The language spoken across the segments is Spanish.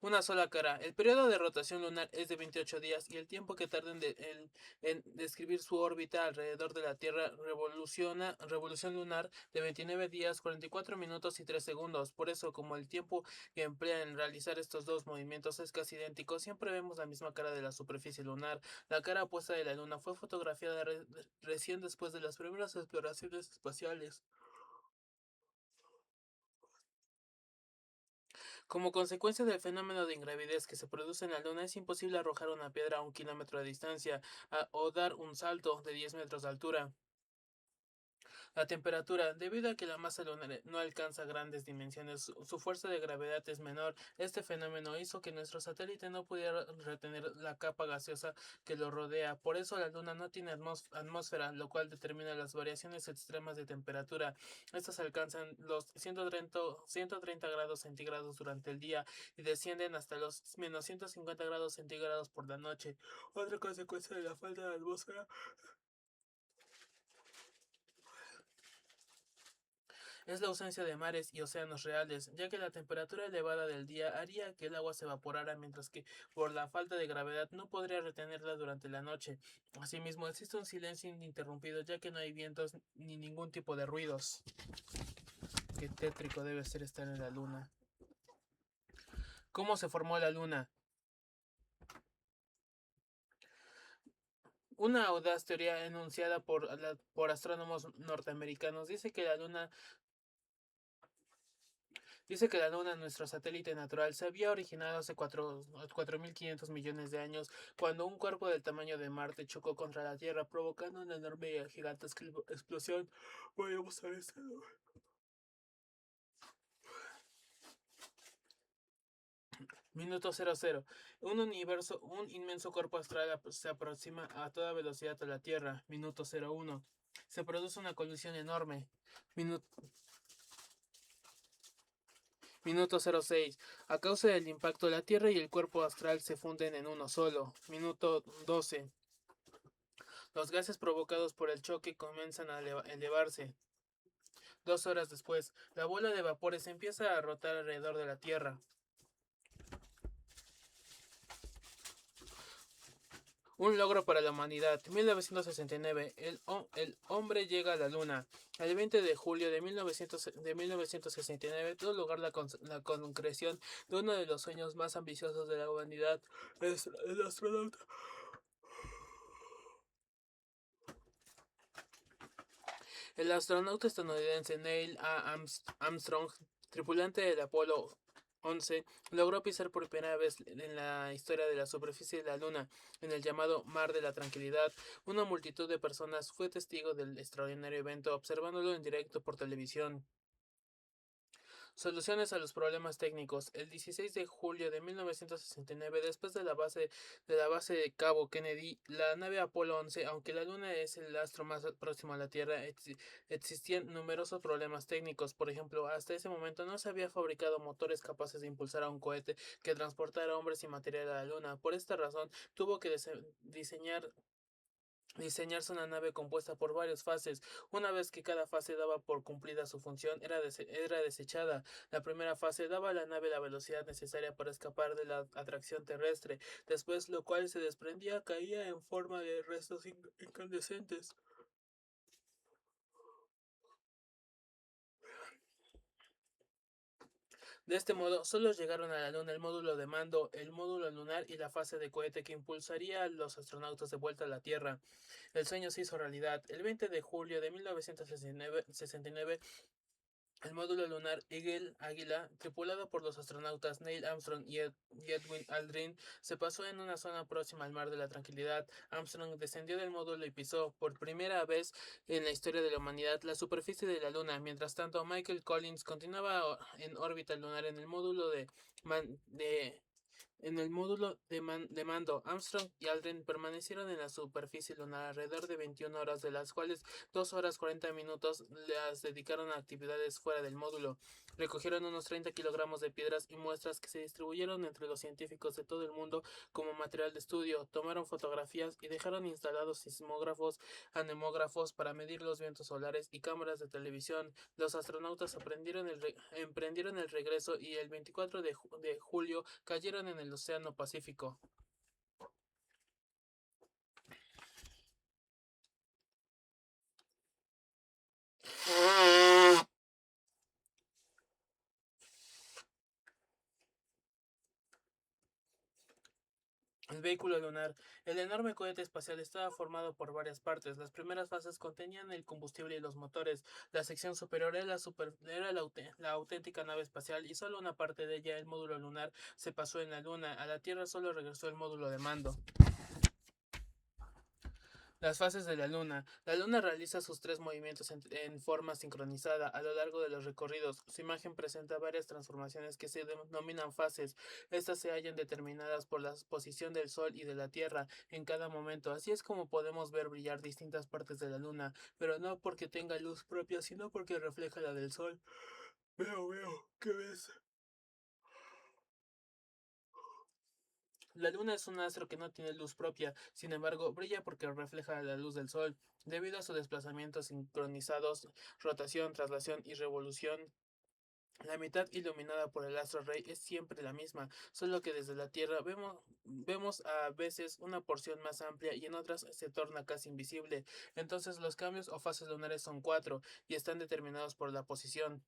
Una sola cara. El periodo de rotación lunar es de 28 días y el tiempo que tarda en describir su órbita alrededor de la Tierra revolución lunar de 29 días, 44 minutos y 3 segundos. Por eso, como el tiempo que emplea en realizar estos dos movimientos es casi idéntico, siempre vemos la misma cara de la superficie lunar. La cara opuesta de la Luna fue fotografiada recién después de las primeras exploraciones espaciales. Como consecuencia del fenómeno de ingravidez que se produce en la Luna, es imposible arrojar una piedra a 1 kilómetro de distancia o dar un salto de 10 metros de altura. La temperatura, debido a que la masa lunar no alcanza grandes dimensiones, su fuerza de gravedad es menor. Este fenómeno hizo que nuestro satélite no pudiera retener la capa gaseosa que lo rodea. Por eso la Luna no tiene atmósfera, lo cual determina las variaciones extremas de temperatura. Estas alcanzan los 130 grados centígrados durante el día y descienden hasta los menos 150 grados centígrados por la noche. Otra consecuencia de la falta de atmósfera es la ausencia de mares y océanos reales, ya que la temperatura elevada del día haría que el agua se evaporara, mientras que por la falta de gravedad no podría retenerla durante la noche. Asimismo, existe un silencio ininterrumpido, ya que no hay vientos ni ningún tipo de ruidos. Qué tétrico debe ser estar en la luna. ¿Cómo se formó la luna? Una audaz teoría enunciada por astrónomos norteamericanos dice que la Luna, nuestro satélite natural, se había originado hace 4.500 millones de años, cuando un cuerpo del tamaño de Marte chocó contra la Tierra, provocando una enorme y gigantesca explosión. Vamos a ver esto. Minuto 00. Un inmenso cuerpo astral se aproxima a toda velocidad a la Tierra. Minuto 01. Se produce una colisión enorme. Minuto Minuto 06. A causa del impacto, la Tierra y el cuerpo astral se funden en uno solo. Minuto 12. Los gases provocados por el choque comienzan a elevarse. 2 horas después, la bola de vapores empieza a rotar alrededor de la Tierra. Un logro para la humanidad. 1969. El hombre llega a la Luna. El 20 de julio de 1969 tuvo lugar la concreción de uno de los sueños más ambiciosos de la humanidad. El astronauta El astronauta estadounidense Neil A. Armstrong, tripulante del Apolo 11, logró pisar por primera vez en la historia de la superficie de la Luna, en el llamado Mar de la Tranquilidad. Una multitud de personas fue testigo del extraordinario evento, observándolo en directo por televisión. Soluciones a los problemas técnicos. El 16 de julio de 1969, después de la base de Cabo Kennedy, la nave Apolo 11, aunque la Luna es el astro más próximo a la Tierra, existían numerosos problemas técnicos. Por ejemplo, hasta ese momento no se había fabricado motores capaces de impulsar a un cohete que transportara hombres y material a la Luna. Por esta razón, tuvo que diseñarse una nave compuesta por varias fases. Una vez que cada fase daba por cumplida su función, era desechada. La primera fase daba a la nave la velocidad necesaria para escapar de la atracción terrestre, después lo cual se desprendía caía en forma de restos incandescentes. De este modo, solo llegaron a la Luna el módulo de mando, el módulo lunar y la fase de cohete que impulsaría a los astronautas de vuelta a la Tierra. El sueño se hizo realidad. El 20 de julio de 1969, el módulo lunar Eagle Águila, tripulado por los astronautas Neil Armstrong y Edwin Aldrin, se pasó en una zona próxima al Mar de la Tranquilidad. Armstrong descendió del módulo y pisó, por primera vez en la historia de la humanidad, la superficie de la Luna. Mientras tanto, Michael Collins continuaba en órbita lunar en el módulo de mando. Armstrong y Aldrin permanecieron en la superficie lunar alrededor de 21 horas, de las cuales 2 horas 40 minutos las dedicaron a actividades fuera del módulo. Recogieron unos 30 kilogramos de piedras y muestras que se distribuyeron entre los científicos de todo el mundo como material de estudio. Tomaron fotografías y dejaron instalados sismógrafos, anemógrafos para medir los vientos solares y cámaras de televisión. Los astronautas emprendieron el regreso y el 24 de julio cayeron en el Océano Pacífico. El vehículo lunar. El enorme cohete espacial estaba formado por varias partes. Las primeras fases contenían el combustible y los motores. La sección superior era la auténtica nave espacial y solo una parte de ella, el módulo lunar, se pasó en la Luna. A la Tierra solo regresó el módulo de mando. Las fases de la Luna. La Luna realiza sus tres movimientos en forma sincronizada a lo largo de los recorridos. Su imagen presenta varias transformaciones que se denominan fases. Estas se hallan determinadas por la posición del Sol y de la Tierra en cada momento. Así es como podemos ver brillar distintas partes de la Luna, pero no porque tenga luz propia, sino porque refleja la del Sol. Veo, ¿qué ves? La Luna es un astro que no tiene luz propia, sin embargo, brilla porque refleja la luz del Sol. Debido a sus desplazamientos sincronizados, rotación, traslación y revolución, la mitad iluminada por el astro rey es siempre la misma, solo que desde la Tierra vemos a veces una porción más amplia y en otras se torna casi invisible. Entonces los cambios o fases lunares son cuatro y están determinados por la posición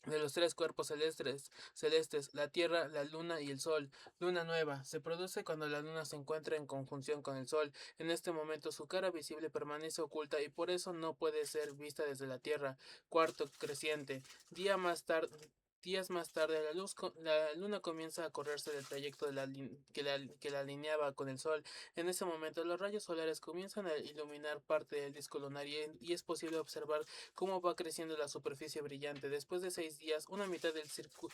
de los tres cuerpos celestes, la Tierra, la Luna y el Sol. Luna nueva. Se produce cuando la Luna se encuentra en conjunción con el Sol. En este momento su cara visible permanece oculta y por eso no puede ser vista desde la Tierra. Cuarto creciente. Días más tarde, la luna comienza a correrse del trayecto que la alineaba con el Sol. En ese momento, los rayos solares comienzan a iluminar parte del disco lunar y es posible observar cómo va creciendo la superficie brillante. Después de 6 días, una mitad del círculo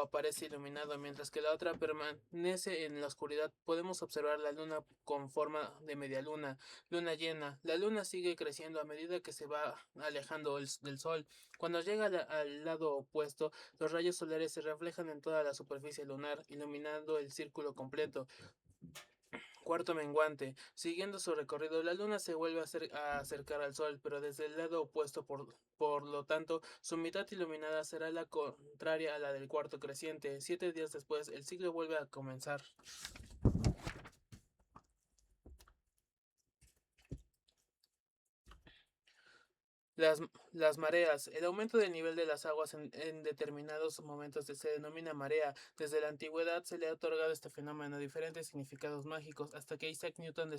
aparece iluminado, mientras que la otra permanece en la oscuridad. Podemos observar la luna con forma de media luna, luna llena. La luna sigue creciendo a medida que se va alejando del sol. Cuando llega al lado opuesto, los rayos solares se reflejan en toda la superficie lunar, iluminando el círculo completo. Cuarto menguante. Siguiendo su recorrido, la luna se vuelve a acercar al sol, pero desde el lado opuesto, por lo tanto, su mitad iluminada será la contraria a la del cuarto creciente. 7 días después, el ciclo vuelve a comenzar. Las, las mareas. El aumento del nivel de las aguas en determinados momentos se denomina marea. Desde la antigüedad se le ha otorgado este fenómeno diferentes significados mágicos, hasta que Isaac Newton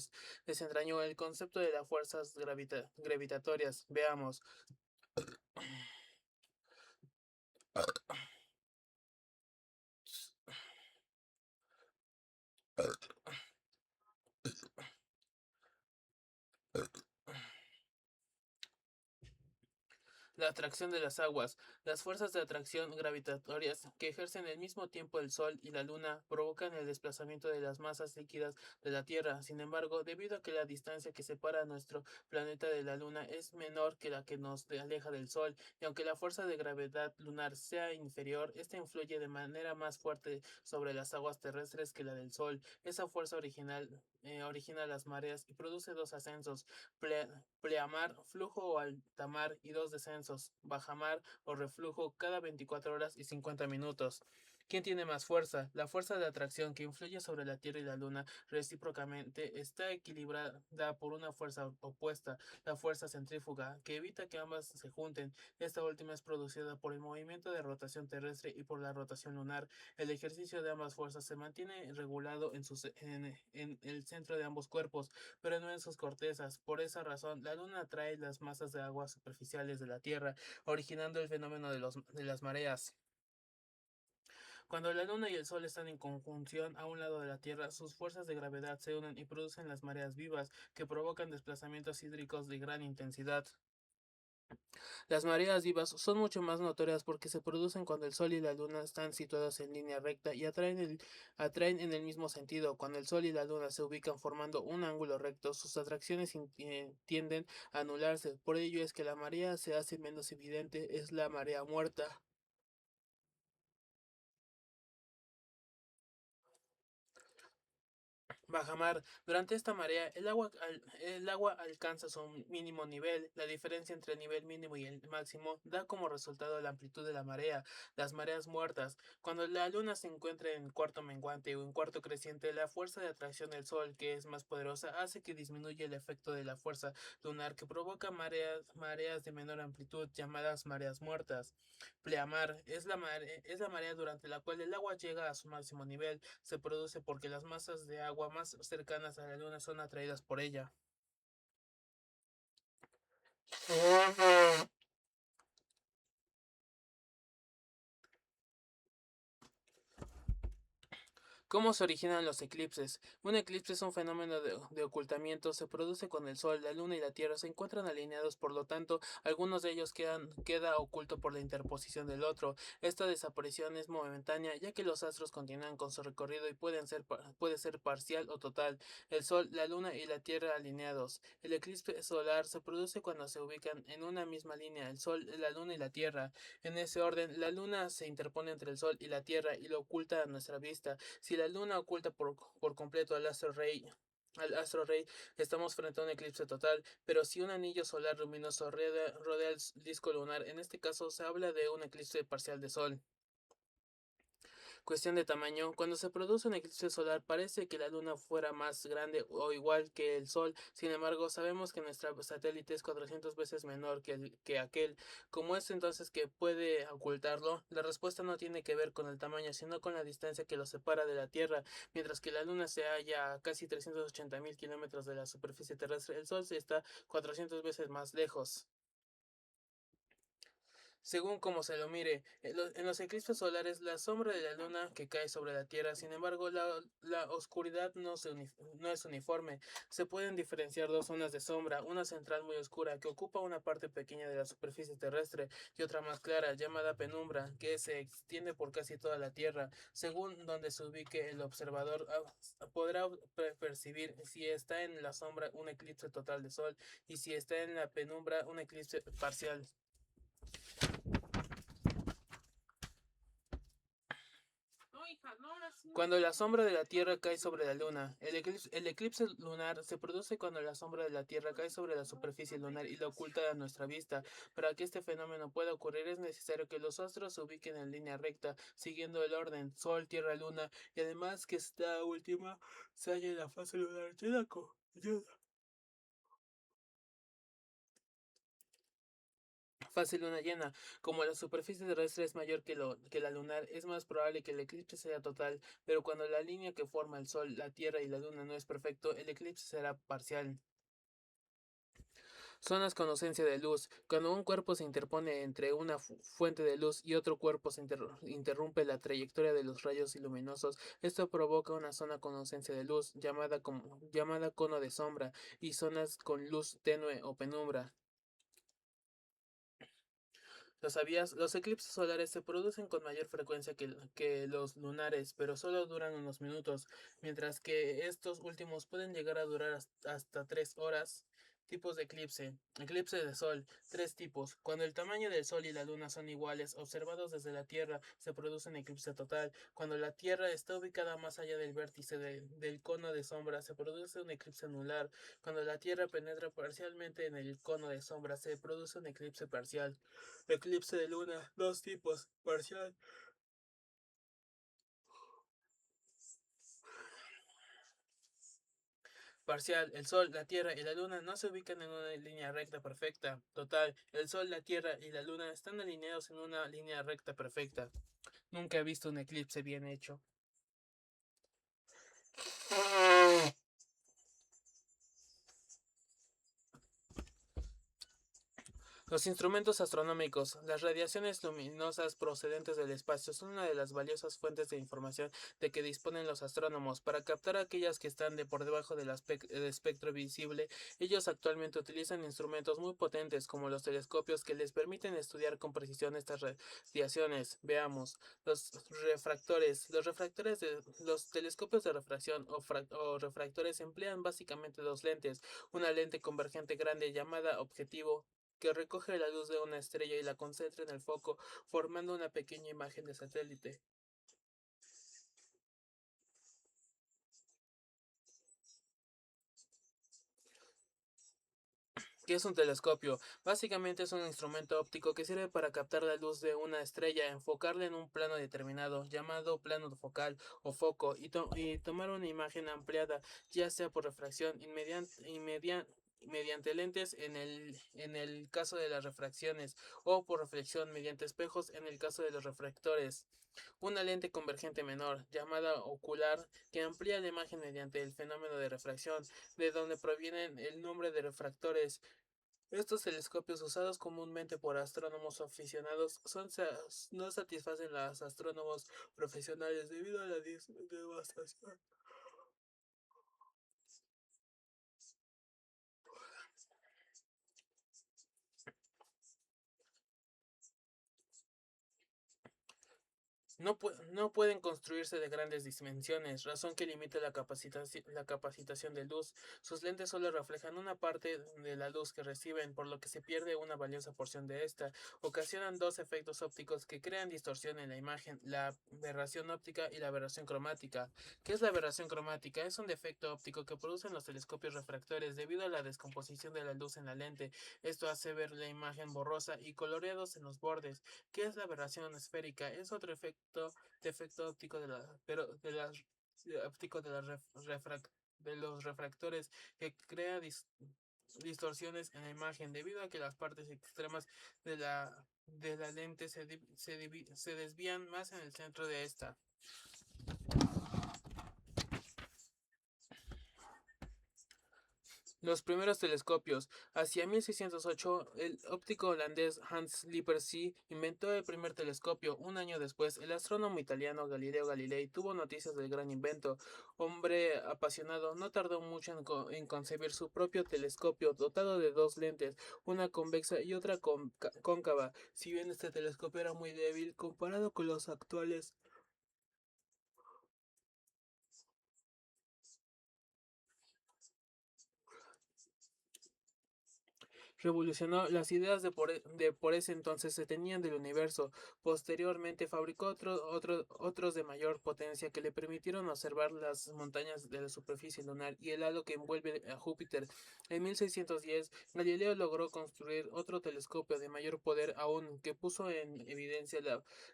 desentrañó el concepto de las fuerzas gravitatorias. Veamos. La atracción de las aguas. Las fuerzas de atracción gravitatorias que ejercen al mismo tiempo el Sol y la Luna provocan el desplazamiento de las masas líquidas de la Tierra. Sin embargo, debido a que la distancia que separa a nuestro planeta de la Luna es menor que la que nos aleja del Sol, y aunque la fuerza de gravedad lunar sea inferior, esta influye de manera más fuerte sobre las aguas terrestres que la del Sol. Esa fuerza origina las mareas y produce dos ascensos, pleamar, flujo o altamar, y dos descensos, bajamar o reflujo, cada 24 horas y 50 minutos. ¿Quién tiene más fuerza? La fuerza de atracción que influye sobre la Tierra y la Luna recíprocamente está equilibrada por una fuerza opuesta, la fuerza centrífuga, que evita que ambas se junten. Esta última es producida por el movimiento de rotación terrestre y por la rotación lunar. El ejercicio de ambas fuerzas se mantiene regulado en el centro de ambos cuerpos, pero no en sus cortezas. Por esa razón, la Luna atrae las masas de agua superficiales de la Tierra, originando el fenómeno de las mareas. Cuando la Luna y el Sol están en conjunción a un lado de la Tierra, sus fuerzas de gravedad se unen y producen las mareas vivas, que provocan desplazamientos hídricos de gran intensidad. Las mareas vivas son mucho más notorias porque se producen cuando el Sol y la Luna están situados en línea recta y atraen en el mismo sentido. Cuando el Sol y la Luna se ubican formando un ángulo recto, sus atracciones tienden a anularse. Por ello es que la marea se hace menos evidente, es la marea muerta. Bajamar. Durante esta marea, el agua alcanza su mínimo nivel. La diferencia entre el nivel mínimo y el máximo da como resultado la amplitud de la marea. Las mareas muertas. Cuando la luna se encuentra en cuarto menguante o en cuarto creciente, la fuerza de atracción del sol, que es más poderosa, hace que disminuya el efecto de la fuerza lunar, que provoca mareas de menor amplitud, llamadas mareas muertas. Pleamar es la marea durante la cual el agua llega a su máximo nivel. Se produce porque las masas de agua más cercanas a la Luna son atraídas por ella. ¿Cómo se originan los eclipses? Un eclipse es un fenómeno de ocultamiento. Se produce cuando el Sol, la Luna y la Tierra se encuentran alineados, por lo tanto, algunos de ellos queda oculto por la interposición del otro. Esta desaparición es momentánea, ya que los astros continúan con su recorrido y puede ser parcial o total. El Sol, la Luna y la Tierra alineados. El eclipse solar se produce cuando se ubican en una misma línea el Sol, la Luna y la Tierra. En ese orden, la Luna se interpone entre el Sol y la Tierra y lo oculta a nuestra vista. Si la luna oculta por completo al astro rey, estamos frente a un eclipse total, pero si un anillo solar luminoso rodea el disco lunar, en este caso se habla de un eclipse parcial de sol. Cuestión de tamaño. Cuando se produce un eclipse solar parece que la luna fuera más grande o igual que el sol. Sin embargo, sabemos que nuestro satélite es 400 veces menor que aquel. ¿Cómo es entonces que puede ocultarlo? La respuesta no tiene que ver con el tamaño, sino con la distancia que lo separa de la Tierra. Mientras que la luna se halla a casi 380.000 kilómetros de la superficie terrestre, el sol se está 400 veces más lejos. Según como se lo mire, en los eclipses solares, la sombra de la luna que cae sobre la Tierra, sin embargo, la oscuridad no es uniforme. Se pueden diferenciar dos zonas de sombra, una central muy oscura que ocupa una parte pequeña de la superficie terrestre y otra más clara, llamada penumbra, que se extiende por casi toda la Tierra. Según donde se ubique el observador, podrá percibir si está en la sombra un eclipse total de Sol y si está en la penumbra un eclipse parcial. Cuando la sombra de la Tierra cae sobre la Luna, el eclipse lunar se produce cuando la sombra de la Tierra cae sobre la superficie lunar y la oculta a nuestra vista. Para que este fenómeno pueda ocurrir es necesario que los astros se ubiquen en línea recta, siguiendo el orden Sol, Tierra, Luna, y además que esta última se halla en la fase lunar fase luna llena. Como la superficie terrestre es mayor que la lunar, es más probable que el eclipse sea total, pero cuando la línea que forma el Sol, la Tierra y la Luna no es perfecto, el eclipse será parcial. Zonas con ausencia de luz. Cuando un cuerpo se interpone entre una fuente de luz y otro cuerpo se interrumpe la trayectoria de los rayos luminosos, esto provoca una zona con ausencia de luz, llamada cono de sombra, y zonas con luz tenue o penumbra. ¿Lo sabías? Los eclipses solares se producen con mayor frecuencia que los lunares, pero solo duran unos minutos, mientras que estos últimos pueden llegar a durar hasta 3 horas. Tipos de eclipse. Eclipse de sol. Tres tipos. Cuando el tamaño del sol y la luna son iguales, observados desde la Tierra, se produce un eclipse total. Cuando la Tierra está ubicada más allá del vértice del cono de sombra, se produce un eclipse anular. Cuando la Tierra penetra parcialmente en el cono de sombra, se produce un eclipse parcial. Eclipse de luna, dos tipos, parcial. Parcial, el Sol, la Tierra y la Luna no se ubican en una línea recta perfecta. Total, el Sol, la Tierra y la Luna están alineados en una línea recta perfecta. Nunca he visto un eclipse bien hecho. Los instrumentos astronómicos. Las radiaciones luminosas procedentes del espacio son una de las valiosas fuentes de información de que disponen los astrónomos. Para captar aquellas que están por debajo del espectro visible, ellos actualmente utilizan instrumentos muy potentes como los telescopios que les permiten estudiar con precisión estas radiaciones. Veamos. Los refractores. Los telescopios de refracción o refractores emplean básicamente dos lentes, una lente convergente grande llamada objetivo que recoge la luz de una estrella y la concentra en el foco, formando una pequeña imagen de satélite. ¿Qué es un telescopio? Básicamente es un instrumento óptico que sirve para captar la luz de una estrella, enfocarla en un plano determinado, llamado plano focal o foco, y tomar una imagen ampliada, ya sea por refracción mediante lentes en el caso de las refracciones, o por reflexión mediante espejos en el caso de los refractores. Una lente convergente menor, llamada ocular, que amplía la imagen mediante el fenómeno de refracción, de donde provienen el nombre de refractores. Estos telescopios usados comúnmente por astrónomos aficionados no satisfacen a los astrónomos profesionales debido a la devastación. No pueden construirse de grandes dimensiones, razón que limita la capacitación de luz. Sus lentes solo reflejan una parte de la luz que reciben, por lo que se pierde una valiosa porción de esta. Ocasionan dos efectos ópticos que crean distorsión en la imagen, la aberración óptica y la aberración cromática. ¿Qué es la aberración cromática? Es un defecto óptico que producen los telescopios refractores debido a la descomposición de la luz en la lente. Esto hace ver la imagen borrosa y coloreados en los bordes. ¿Qué es la aberración esférica? Es otro defecto óptico óptico de, de los refractores que crea distorsiones en la imagen debido a que las partes extremas de la lente se desvían más en el centro de esta. Los primeros telescopios. Hacia 1608, el óptico holandés Hans Lippershey inventó el primer telescopio. Un año después, el astrónomo italiano Galileo Galilei tuvo noticias del gran invento. Hombre apasionado, no tardó mucho en concebir su propio telescopio, dotado de dos lentes, una convexa y otra cóncava. Si bien este telescopio era muy débil comparado con los actuales, revolucionó las ideas de por ese entonces se tenían del universo. Posteriormente fabricó otros de mayor potencia que le permitieron observar las montañas de la superficie lunar y el halo que envuelve a Júpiter. En 1610, Galileo logró construir otro telescopio de mayor poder aún, que puso en evidencia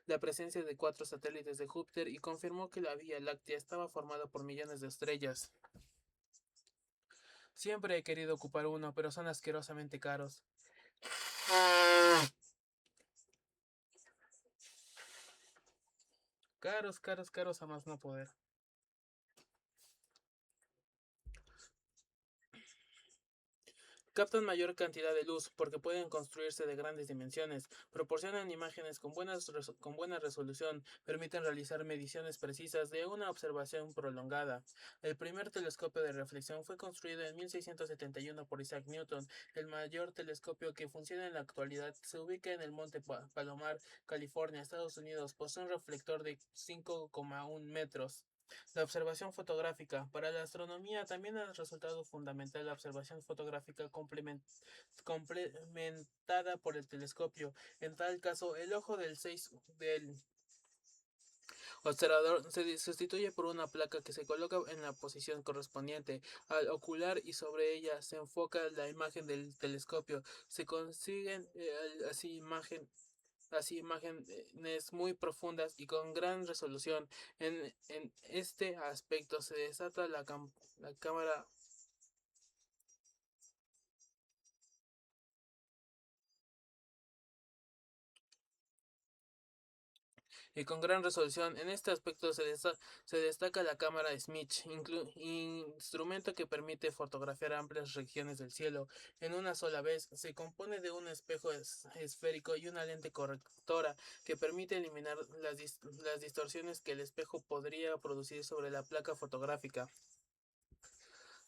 la presencia de cuatro satélites de Júpiter y confirmó que la Vía Láctea estaba formada por millones de estrellas. Siempre he querido ocupar uno, pero son asquerosamente caros. Caros, caros, caros a más no poder. Captan mayor cantidad de luz porque pueden construirse de grandes dimensiones, proporcionan imágenes con buena resolución, permiten realizar mediciones precisas de una observación prolongada. El primer telescopio de reflexión fue construido en 1671 por Isaac Newton. El mayor telescopio que funciona en la actualidad se ubica en el Monte Palomar, California, Estados Unidos. Posee un reflector de 5,1 metros. La observación fotográfica. Para la astronomía también ha resultado fundamental la observación fotográfica complementada por el telescopio. En tal caso, el ojo del observador se sustituye por una placa que se coloca en la posición correspondiente al ocular y sobre ella se enfoca la imagen del telescopio. Se consiguen así imágenes muy profundas y con gran resolución. En este aspecto se desata la cámara y con gran resolución. En este aspecto se destaca la cámara Smith, instrumento que permite fotografiar amplias regiones del cielo en una sola vez. Se compone de un espejo esférico y una lente correctora que permite eliminar las distorsiones que el espejo podría producir sobre la placa fotográfica.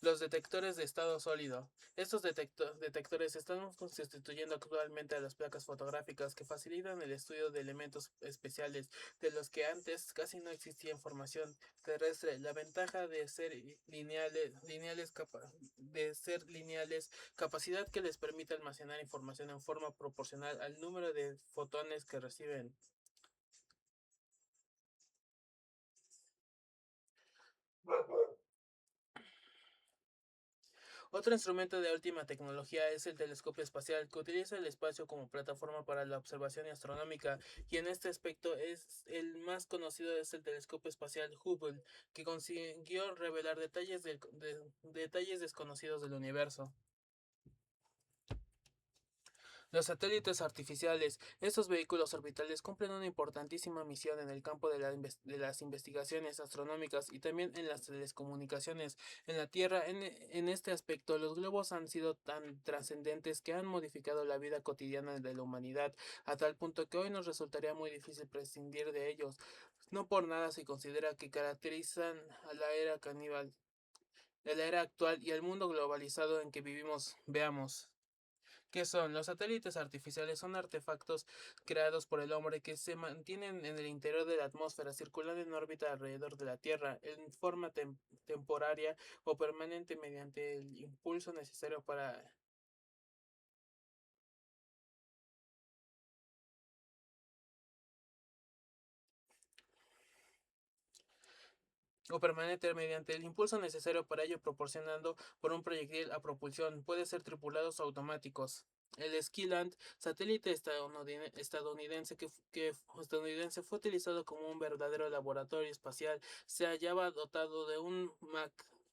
Los detectores de estado sólido. Estos detectores están sustituyendo actualmente a las placas fotográficas que facilitan el estudio de elementos especiales de los que antes casi no existía información terrestre. La ventaja de ser lineales, capacidad que les permite almacenar información en forma proporcional al número de fotones que reciben. Otro instrumento de última tecnología es el telescopio espacial, que utiliza el espacio como plataforma para la observación astronómica, y en este aspecto es el más conocido es el telescopio espacial Hubble, que consiguió revelar detalles desconocidos del universo. Los satélites artificiales, estos vehículos orbitales cumplen una importantísima misión en el campo de las investigaciones astronómicas y también en las telecomunicaciones en la Tierra. En este aspecto, los globos han sido tan trascendentes que han modificado la vida cotidiana de la humanidad, a tal punto que hoy nos resultaría muy difícil prescindir de ellos. No por nada se considera que caracterizan a la era caníbal, de la era actual y el mundo globalizado en que vivimos. Veamos. ¿Qué son? Los satélites artificiales son artefactos creados por el hombre que se mantienen en el interior de la atmósfera, circulando en órbita alrededor de la Tierra, en forma temporaria o permanente mediante el impulso necesario para ello proporcionando por un proyectil a propulsión, puede ser tripulados o automáticos. El Skylab, satélite estadounidense fue utilizado como un verdadero laboratorio espacial. Se hallaba dotado de un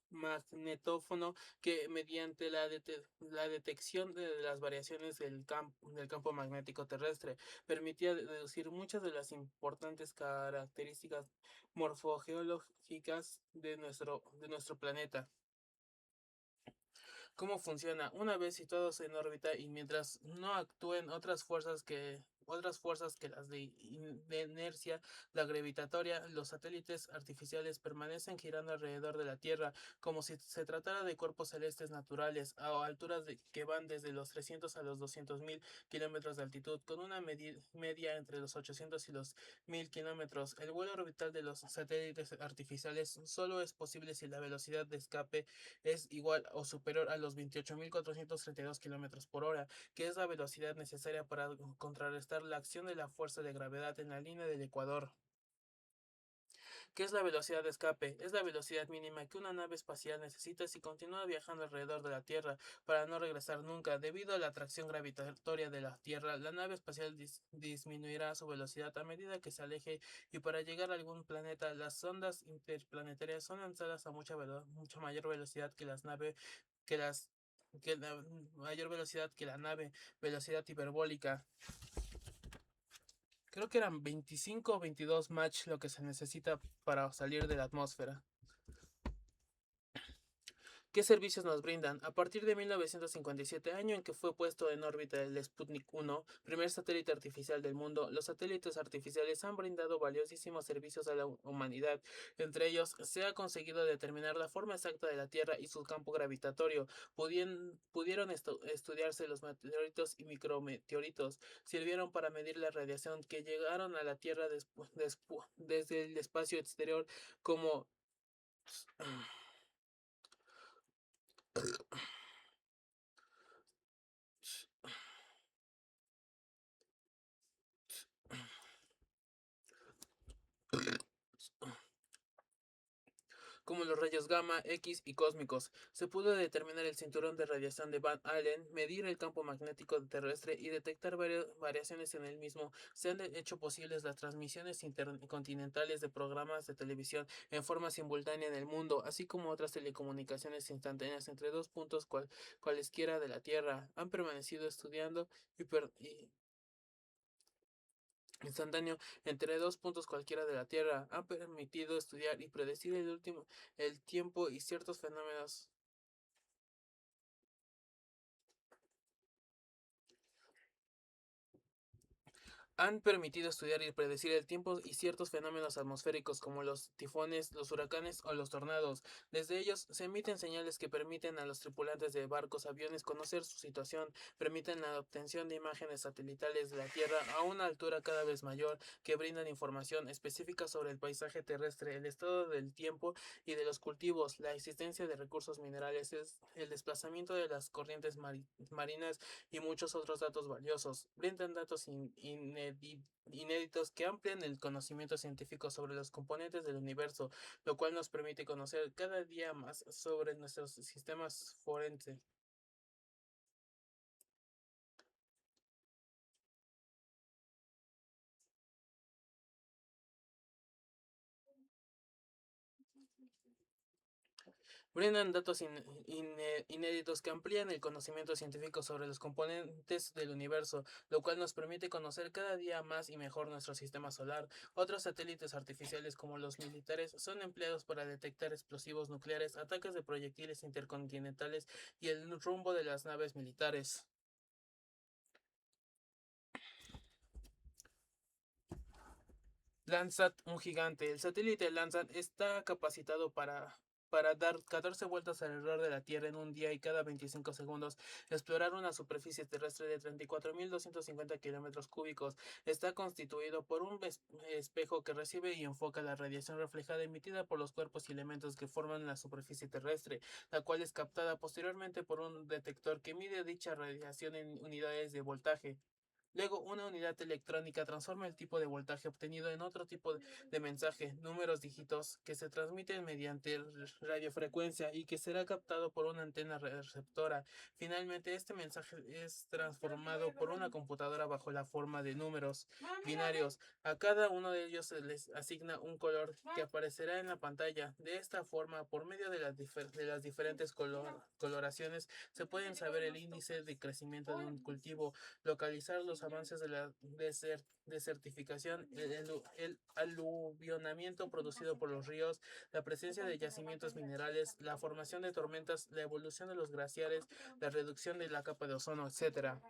magnetófono que mediante la detección de las variaciones del campo magnético terrestre permitía deducir muchas de las importantes características morfogeológicas de nuestro planeta. ¿Cómo funciona? Una vez situados en órbita y mientras no actúen otras fuerzas que las de inercia, la gravitatoria, los satélites artificiales permanecen girando alrededor de la Tierra como si se tratara de cuerpos celestes naturales a alturas que van desde los 300 a los 200.000 kilómetros de altitud, con una media entre los 800 y los 1.000 kilómetros. El vuelo orbital de los satélites artificiales solo es posible si la velocidad de escape es igual o superior a los 28.432 kilómetros por hora, que es la velocidad necesaria para contrarrestar la acción de la fuerza de gravedad en la línea del ecuador. ¿Qué es la velocidad de escape? Es la velocidad mínima que una nave espacial necesita si continúa viajando alrededor de la Tierra para no regresar nunca. Debido a la atracción gravitatoria de la Tierra, la nave espacial disminuirá su velocidad a medida que se aleje, y para llegar a algún planeta, las sondas interplanetarias son lanzadas a mucha mayor velocidad que las naves que las que la mayor velocidad que la nave, velocidad hiperbólica. Creo que eran 25 o 22 Mach lo que se necesita para salir de la atmósfera. ¿Qué servicios nos brindan? A partir de 1957, año en que fue puesto en órbita el Sputnik 1, primer satélite artificial del mundo, los satélites artificiales han brindado valiosísimos servicios a la humanidad. Entre ellos, se ha conseguido determinar la forma exacta de la Tierra y su campo gravitatorio. Pudieron estudiarse los meteoritos y micrometeoritos. Sirvieron para medir la radiación que llegaron a la Tierra desde el espacio exterior como como los rayos gamma, X y cósmicos. Se pudo determinar el cinturón de radiación de Van Allen, medir el campo magnético terrestre y detectar variaciones en el mismo. Se han hecho posibles las transmisiones intercontinentales de programas de televisión en forma simultánea en el mundo, así como otras telecomunicaciones instantáneas entre dos puntos cualesquiera de la Tierra. Han permanecido estudiando y instantáneo entre dos puntos cualquiera de la Tierra. Ha permitido estudiar y predecir el tiempo y ciertos fenómenos han permitido estudiar y predecir el tiempo y ciertos fenómenos atmosféricos como los tifones, los huracanes o los tornados. Desde ellos se emiten señales que permiten a los tripulantes de barcos, aviones conocer su situación, permiten la obtención de imágenes satelitales de la Tierra a una altura cada vez mayor, que brindan información específica sobre el paisaje terrestre, el estado del tiempo y de los cultivos, la existencia de recursos minerales, el desplazamiento de las corrientes marinas y muchos otros datos valiosos. Brindan datos inéditos que amplian el conocimiento científico sobre los componentes del universo, lo cual nos permite conocer cada día más sobre nuestros sistemas forenses. Brindan datos inéditos que amplían el conocimiento científico sobre los componentes del universo, lo cual nos permite conocer cada día más y mejor nuestro sistema solar. Otros satélites artificiales como los militares son empleados para detectar explosivos nucleares, ataques de proyectiles intercontinentales y el rumbo de las naves militares. Landsat, un gigante. El satélite Landsat está capacitado para dar 14 vueltas alrededor de la Tierra en un día y cada 25 segundos explorar una superficie terrestre de 34.250 kilómetros cúbicos. Está constituido por un espejo que recibe y enfoca la radiación reflejada emitida por los cuerpos y elementos que forman la superficie terrestre, la cual es captada posteriormente por un detector que mide dicha radiación en unidades de voltaje. Luego, una unidad electrónica transforma el tipo de voltaje obtenido en otro tipo de mensaje, números dígitos, que se transmiten mediante radiofrecuencia y que será captado por una antena receptora. Finalmente, este mensaje es transformado por una computadora bajo la forma de números binarios. A cada uno de ellos se les asigna un color que aparecerá en la pantalla. De esta forma, por medio de las diferentes coloraciones, se pueden saber el índice de crecimiento de un cultivo, localizar los avances de la desertificación, el aluvionamiento producido por los ríos, la presencia de yacimientos minerales, la formación de tormentas, la evolución de los glaciares, la reducción de la capa de ozono, etcétera.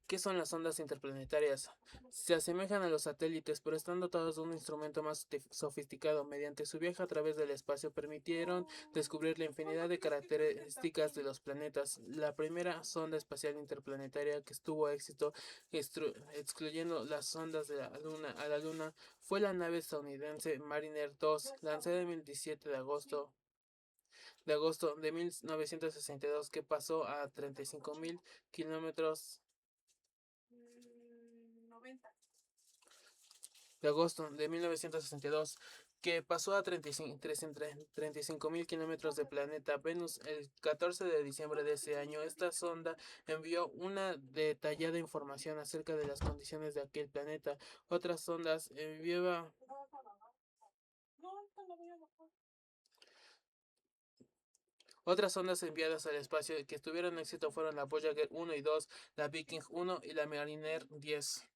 ¿Qué son las ondas interplanetarias? Se asemejan a los satélites, pero están dotados de un instrumento más sofisticado. Mediante su viaje a través del espacio permitieron descubrir la infinidad de características de los planetas. La primera sonda espacial interplanetaria que estuvo a éxito, excluyendo las ondas de la Luna a la Luna, fue la nave estadounidense Mariner 2, lanzada el 17 de agosto de 1962, que pasó a 35.000 kilómetros de agosto de 1962, que pasó a 35.000 kilómetros de planeta Venus. El 14 de diciembre de ese año, esta sonda envió una detallada información acerca de las condiciones de aquel planeta. Otras sondas enviaba Otras sondas enviadas al espacio que tuvieron éxito fueron la Voyager 1 y 2, la Viking 1 y la Mariner 10.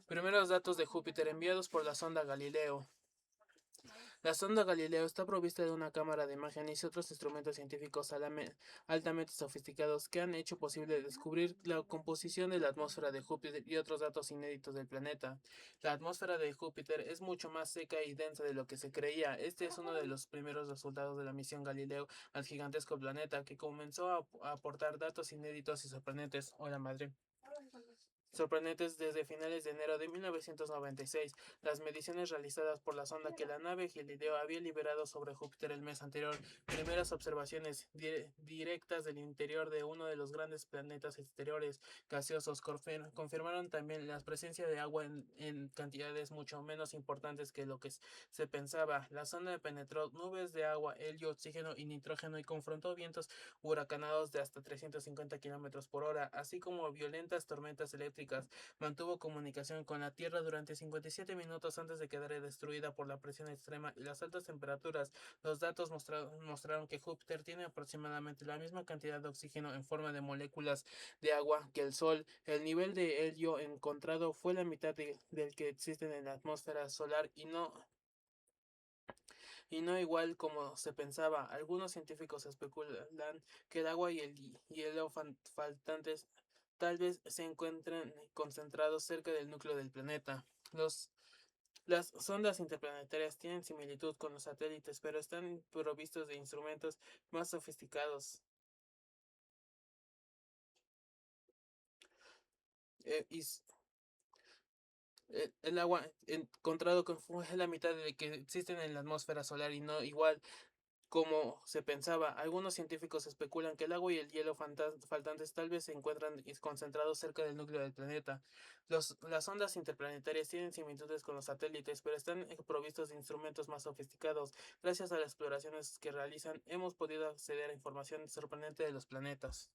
Primeros datos de Júpiter enviados por la sonda Galileo. La sonda Galileo está provista de una cámara de imágenes y otros instrumentos científicos altamente sofisticados que han hecho posible descubrir la composición de la atmósfera de Júpiter y otros datos inéditos del planeta. La atmósfera de Júpiter es mucho más seca y densa de lo que se creía. Este es uno de los primeros resultados de la misión Galileo al gigantesco planeta, que comenzó a aportar datos inéditos y sorprendentes. Hola, madre. Sorprendentes desde finales de enero de 1996, las mediciones realizadas por la sonda que la nave Galileo había liberado sobre Júpiter el mes anterior, primeras observaciones directas del interior de uno de los grandes planetas exteriores gaseosos, confirmaron también la presencia de agua en cantidades mucho menos importantes que lo que se pensaba. La sonda penetró nubes de agua, helio, oxígeno y nitrógeno y confrontó vientos huracanados de hasta 350 kilómetros por hora, así como violentas tormentas eléctricas. Mantuvo comunicación con la Tierra durante 57 minutos antes de quedar destruida por la presión extrema y las altas temperaturas. Los datos mostraron que Júpiter tiene aproximadamente la misma cantidad de oxígeno en forma de moléculas de agua que el Sol. El nivel de helio encontrado fue la mitad del que existe en la atmósfera solar y no igual como se pensaba. Algunos científicos especulan que el agua y el hielo faltantes tal vez se encuentren concentrados cerca del núcleo del planeta. Las sondas interplanetarias tienen similitud con los satélites, pero están provistos de instrumentos más sofisticados. Y el agua encontrado fue la mitad de que existen en la atmósfera solar y no igual. como se pensaba. Algunos científicos especulan que el agua y el hielo faltantes tal vez se encuentran concentrados cerca del núcleo del planeta. Las ondas interplanetarias tienen similitudes con los satélites, pero están provistos de instrumentos más sofisticados. Gracias a las exploraciones que realizan, hemos podido acceder a información sorprendente de los planetas.